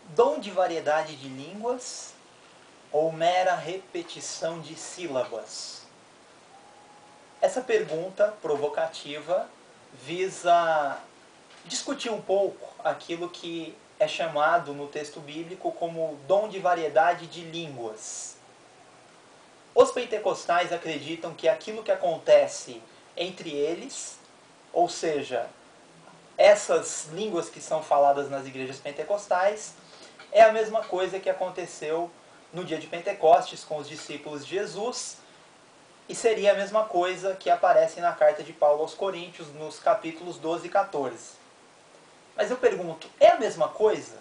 Dom de variedade de línguas ou mera repetição de sílabas? Essa pergunta provocativa visa discutir um pouco aquilo que é chamado no texto bíblico como dom de variedade de línguas. Os pentecostais acreditam que aquilo que acontece entre eles, ou seja, essas línguas que são faladas nas igrejas pentecostais, é a mesma coisa que aconteceu no dia de Pentecostes com os discípulos de Jesus, e seria a mesma coisa que aparece na carta de Paulo aos Coríntios, nos capítulos 12 e 14. Mas eu pergunto, é a mesma coisa?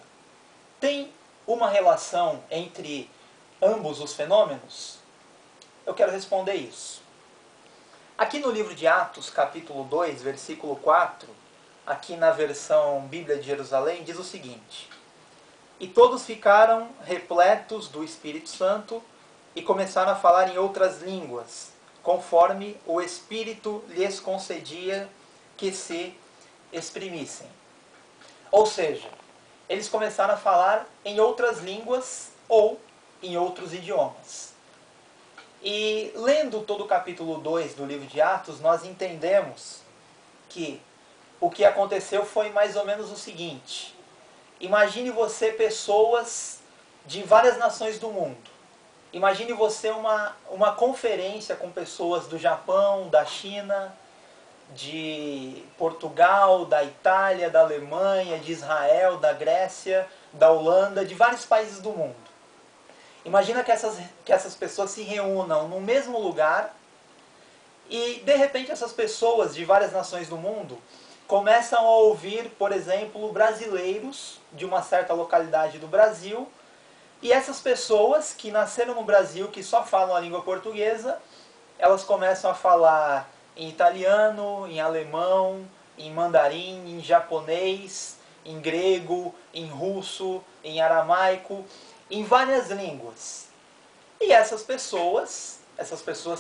Tem uma relação entre ambos os fenômenos? Eu quero responder isso. Aqui no livro de Atos, capítulo 2, versículo 4, aqui na versão Bíblia de Jerusalém, diz o seguinte: E todos ficaram repletos do Espírito Santo e começaram a falar em outras línguas, conforme o Espírito lhes concedia que se exprimissem. Ou seja, eles começaram a falar em outras línguas ou em outros idiomas. E lendo todo o capítulo 2 do livro de Atos, nós entendemos que o que aconteceu foi mais ou menos o seguinte: imagine você pessoas de várias nações do mundo. Imagine você uma conferência com pessoas do Japão, da China, de Portugal, da Itália, da Alemanha, de Israel, da Grécia, da Holanda, de vários países do mundo. Imagina que essas pessoas se reúnam no mesmo lugar e, de repente, essas pessoas de várias nações do mundo começam a ouvir, por exemplo, brasileiros de uma certa localidade do Brasil, e essas pessoas que nasceram no Brasil, que só falam a língua portuguesa, elas começam a falar em italiano, em alemão, em mandarim, em japonês, em grego, em russo, em aramaico, em várias línguas. E essas pessoas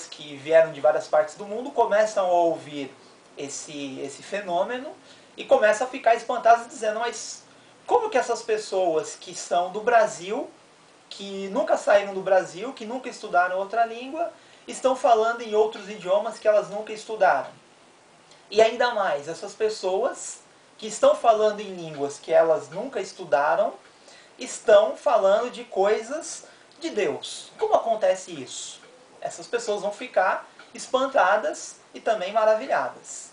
que vieram de várias partes do mundo, começam a ouvir esse fenômeno e começam a ficar espantadas, dizendo: mas como que essas pessoas que são do Brasil, que nunca saíram do Brasil, que nunca estudaram outra língua, estão falando em outros idiomas que elas nunca estudaram? E ainda mais, essas pessoas que estão falando em línguas que elas nunca estudaram, estão falando de coisas de Deus. Como acontece isso? Essas pessoas vão ficar espantadas e também maravilhadas.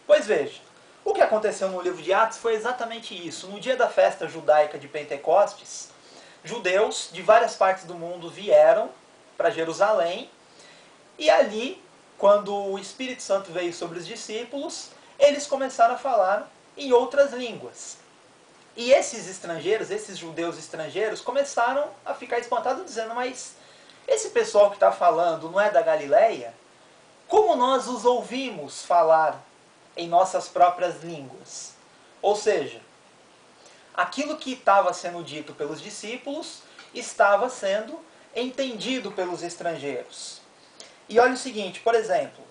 Pois veja, o que aconteceu no livro de Atos foi exatamente isso. No dia da festa judaica de Pentecostes, judeus de várias partes do mundo vieram para Jerusalém, e ali, quando o Espírito Santo veio sobre os discípulos, eles começaram a falar em outras línguas. E esses estrangeiros, esses judeus estrangeiros, começaram a ficar espantados, dizendo: mas esse pessoal que está falando não é da Galileia? Como nós os ouvimos falar em nossas próprias línguas? Ou seja, aquilo que estava sendo dito pelos discípulos estava sendo entendido pelos estrangeiros. E olha o seguinte, por exemplo,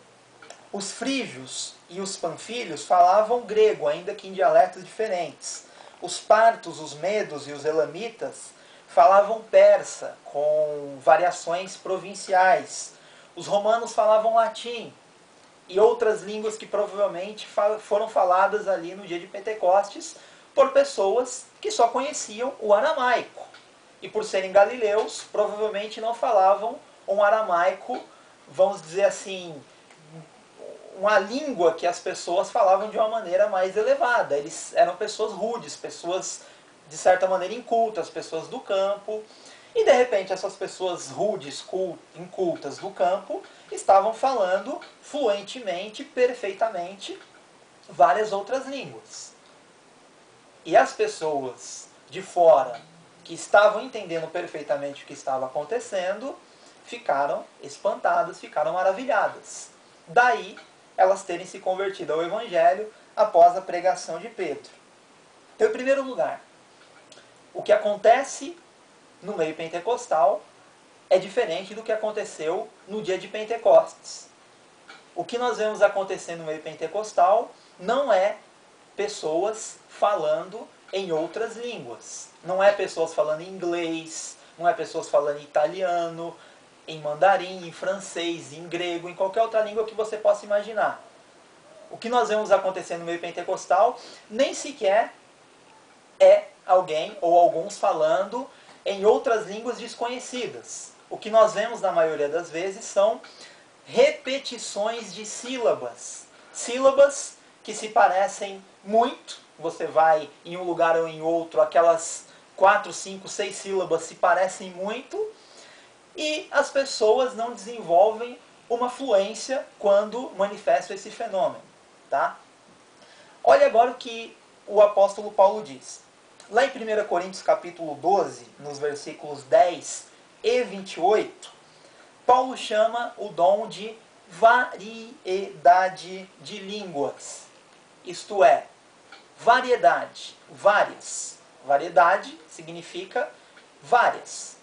os frígios e os panfilhos falavam grego, ainda que em dialetos diferentes. Os partos, os medos e os elamitas falavam persa, com variações provinciais. Os romanos falavam latim e outras línguas que provavelmente foram faladas ali no dia de Pentecostes por pessoas que só conheciam o aramaico. E por serem galileus, provavelmente não falavam um aramaico, vamos dizer assim, uma língua que as pessoas falavam de uma maneira mais elevada. Eles eram pessoas rudes, pessoas de certa maneira incultas, pessoas do campo. E de repente essas pessoas rudes, incultas do campo, estavam falando fluentemente, perfeitamente, várias outras línguas. E as pessoas de fora, que estavam entendendo perfeitamente o que estava acontecendo, ficaram espantadas, ficaram maravilhadas. Daí elas terem se convertido ao Evangelho após a pregação de Pedro. Então, em primeiro lugar, o que acontece no meio pentecostal é diferente do que aconteceu no dia de Pentecostes. O que nós vemos acontecer no meio pentecostal não é pessoas falando em outras línguas. Não é pessoas falando inglês, não é pessoas falando italiano, em mandarim, em francês, em grego, em qualquer outra língua que você possa imaginar. O que nós vemos acontecer no meio pentecostal nem sequer é alguém ou alguns falando em outras línguas desconhecidas. O que nós vemos na maioria das vezes são repetições de sílabas. Sílabas que se parecem muito. Você vai em um lugar ou em outro, aquelas 4, 5, 6 sílabas se parecem muito. E as pessoas não desenvolvem uma fluência quando manifestam esse fenômeno. Tá? Olha agora o que o apóstolo Paulo diz. Lá em 1 Coríntios capítulo 12, nos versículos 10 e 28, Paulo chama o dom de variedade de línguas. Isto é, variedade, várias. Variedade significa várias.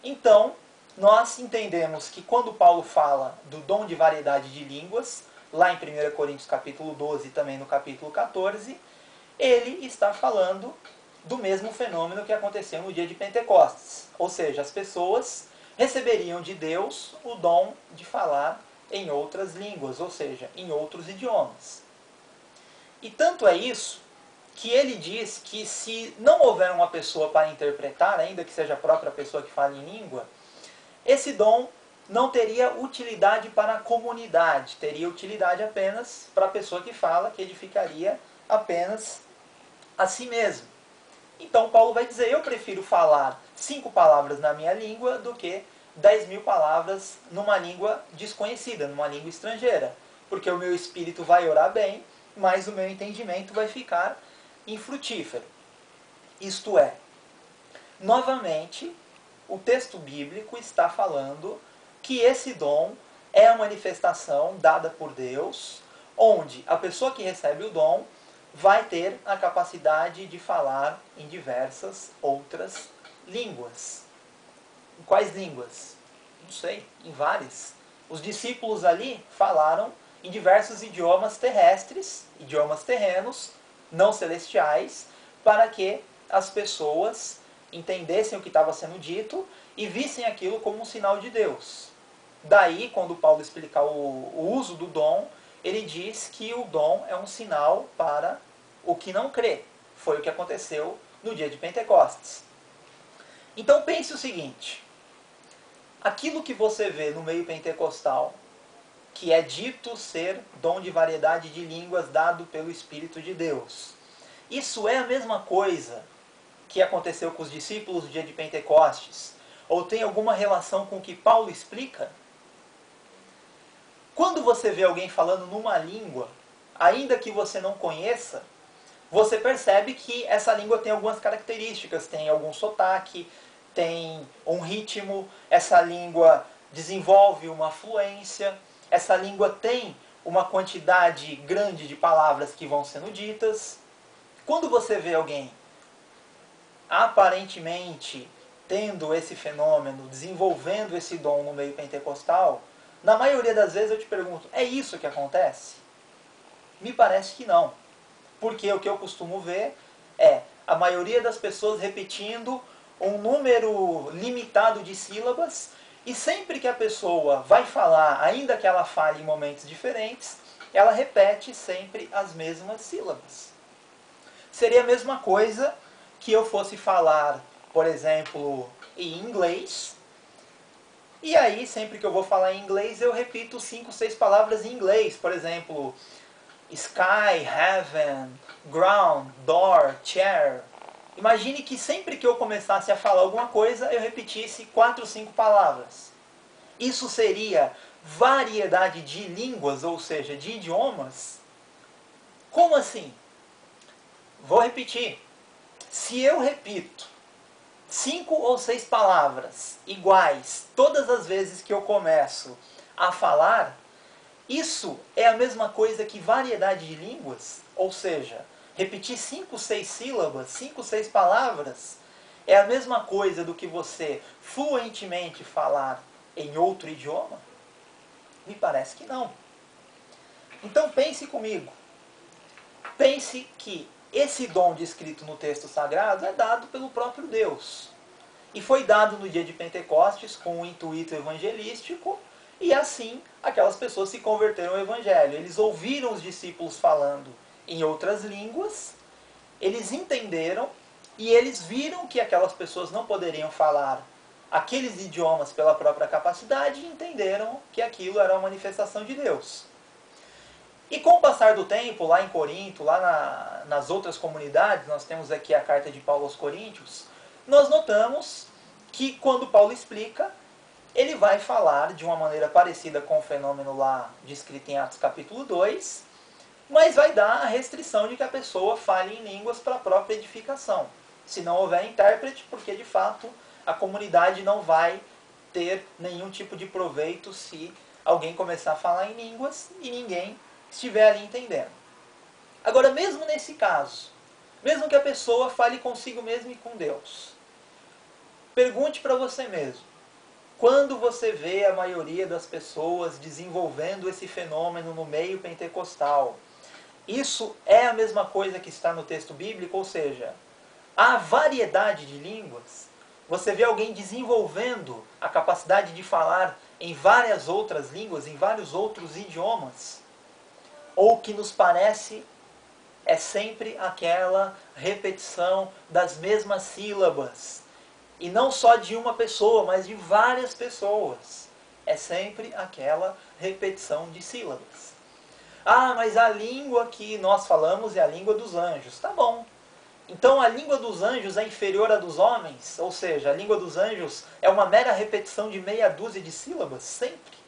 Então, nós entendemos que quando Paulo fala do dom de variedade de línguas, lá em 1 Coríntios capítulo 12 e também no capítulo 14, ele está falando do mesmo fenômeno que aconteceu no dia de Pentecostes. Ou seja, as pessoas receberiam de Deus o dom de falar em outras línguas, ou seja, em outros idiomas. E tanto é isso que ele diz que se não houver uma pessoa para interpretar, ainda que seja a própria pessoa que fale em língua, esse dom não teria utilidade para a comunidade, teria utilidade apenas para a pessoa que fala, que edificaria apenas a si mesmo. Então Paulo vai dizer, eu prefiro falar 5 palavras na minha língua do que 10.000 palavras numa língua desconhecida, numa língua estrangeira. Porque o meu espírito vai orar bem, mas o meu entendimento vai ficar infrutífero. Isto é, novamente, o texto bíblico está falando que esse dom é a manifestação dada por Deus, onde a pessoa que recebe o dom vai ter a capacidade de falar em diversas outras línguas. Em quais línguas? Não sei, em várias. Os discípulos ali falaram em diversos idiomas terrestres, idiomas terrenos, não celestiais, para que as pessoas entendessem o que estava sendo dito e vissem aquilo como um sinal de Deus. Daí, quando Paulo explica o uso do dom, ele diz que o dom é um sinal para o que não crê. Foi o que aconteceu no dia de Pentecostes. Então pense o seguinte, aquilo que você vê no meio pentecostal, que é dito ser dom de variedade de línguas dado pelo Espírito de Deus, isso é a mesma coisa que aconteceu com os discípulos no dia de Pentecostes? Ou tem alguma relação com o que Paulo explica? Quando você vê alguém falando numa língua, ainda que você não conheça, você percebe que essa língua tem algumas características, tem algum sotaque, tem um ritmo, essa língua desenvolve uma fluência, essa língua tem uma quantidade grande de palavras que vão sendo ditas. Quando você vê alguém aparentemente tendo esse fenômeno, desenvolvendo esse dom no meio pentecostal, na maioria das vezes eu te pergunto, é isso que acontece? Me parece que não. Porque o que eu costumo ver é a maioria das pessoas repetindo um número limitado de sílabas e sempre que a pessoa vai falar, ainda que ela fale em momentos diferentes, ela repete sempre as mesmas sílabas. Seria a mesma coisa que eu fosse falar, por exemplo, em inglês, e aí sempre que eu vou falar em inglês eu repito 5, 6 palavras em inglês, por exemplo, sky, heaven, ground, door, chair. Imagine que sempre que eu começasse a falar alguma coisa, eu repetisse 4, 5 palavras. Isso seria variedade de línguas, ou seja, de idiomas? Como assim? Vou repetir. Se eu repito 5 ou 6 palavras iguais todas as vezes que eu começo a falar, isso é a mesma coisa que variedade de línguas? Ou seja, repetir 5, 6 sílabas, 5, 6 palavras, é a mesma coisa do que você fluentemente falar em outro idioma? Me parece que não. Então pense comigo. Pense que esse dom descrito no texto sagrado é dado pelo próprio Deus. E foi dado no dia de Pentecostes com um intuito evangelístico, e assim aquelas pessoas se converteram ao Evangelho. Eles ouviram os discípulos falando em outras línguas, eles entenderam e eles viram que aquelas pessoas não poderiam falar aqueles idiomas pela própria capacidade e entenderam que aquilo era uma manifestação de Deus. E com o passar do tempo, lá em Corinto, lá nas outras comunidades, nós temos aqui a carta de Paulo aos Coríntios, nós notamos que quando Paulo explica, ele vai falar de uma maneira parecida com o fenômeno lá descrito em Atos capítulo 2, mas vai dar a restrição de que a pessoa fale em línguas para a própria edificação. Se não houver intérprete, porque de fato a comunidade não vai ter nenhum tipo de proveito se alguém começar a falar em línguas e ninguém estiver ali entendendo. Agora, mesmo nesse caso, mesmo que a pessoa fale consigo mesmo e com Deus, pergunte para você mesmo, quando você vê a maioria das pessoas desenvolvendo esse fenômeno no meio pentecostal, isso é a mesma coisa que está no texto bíblico? Ou seja, há variedade de línguas? Você vê alguém desenvolvendo a capacidade de falar em várias outras línguas, em vários outros idiomas? Ou o que nos parece é sempre aquela repetição das mesmas sílabas. E não só de uma pessoa, mas de várias pessoas. É sempre aquela repetição de sílabas. Ah, mas a língua que nós falamos é a língua dos anjos. Tá bom. Então a língua dos anjos é inferior à dos homens? Ou seja, a língua dos anjos é uma mera repetição de meia dúzia de sílabas? Sempre.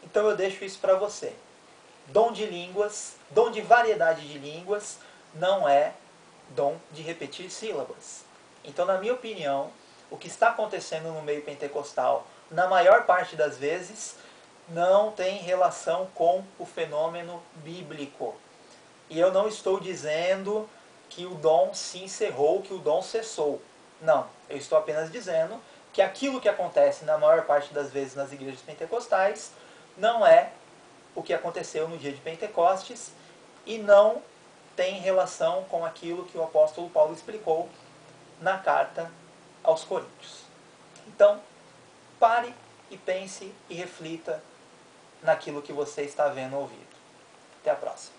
Então eu deixo isso para você. Dom de línguas, dom de variedade de línguas, não é dom de repetir sílabas. Então, na minha opinião, o que está acontecendo no meio pentecostal, na maior parte das vezes, não tem relação com o fenômeno bíblico. E eu não estou dizendo que o dom se encerrou, que o dom cessou. Não, eu estou apenas dizendo que aquilo que acontece na maior parte das vezes nas igrejas pentecostais não é o que aconteceu no dia de Pentecostes e não tem relação com aquilo que o apóstolo Paulo explicou na carta aos Coríntios. Então, pare e pense e reflita naquilo que você está vendo ou ouvindo. Até a próxima.